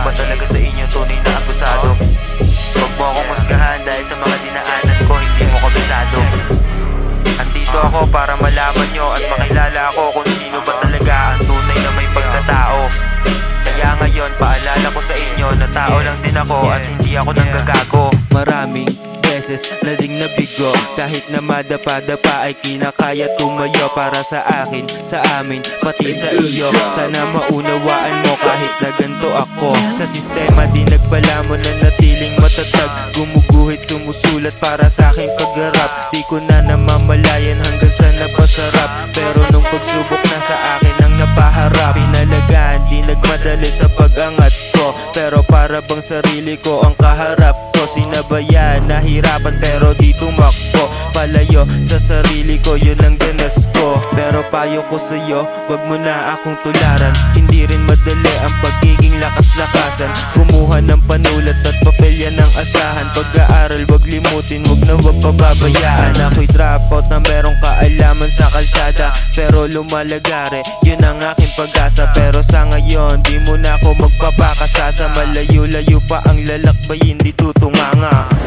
ba talaga sa inyo tunay na abusado? Huwag mo akong husgahan dahil sa mga dinaanan ko, hindi mo kabisado. Andito ako para malaman nyo at makilala ako kung sino ba talaga ang tunay na may pagkatao. Kaya ngayon paalala ko sa inyo na tao lang din ako at hindi ako nanggagago. Maraming beses lading nabigo, kahit na madapa-dapa ay kinakaya tumayo. Para sa akin, sa amin, pati sa iyo, sana maunawaan mo kahit na ganto ako. Sa sistema di nagpalamon na natiling matatag, gumuguhit sumusulat para sa aking pagharap. Di ko na namamalayan hanggang sa napasarap, pero nung pagsubok na sa akin ang napaharap. Pinalagaan, di nagmadali sa pag-angat ko, pero para bang sarili ko ang kaharap ko. Sinabayan, nahirapan pero di tumakbo, palayo sa sarili ko, yun ang ganas ko. Pero payo ko sa'yo, wag mo na akong tularan. Hindi rin madali ang pagiging lakas-lakasan. Kumuha ng panulat at papel, yan ang asahan. Pag-aaral wag limutin, wag na wag pababayaan. Ako'y dropout na merong kaalaman sa kalsada, pero lumalagare, yun ang aking pag-asa. Pero sa ngayon, di mo na ako magpapakasasa. Malayo-layo pa ang lalakbay, hindi tutunganga.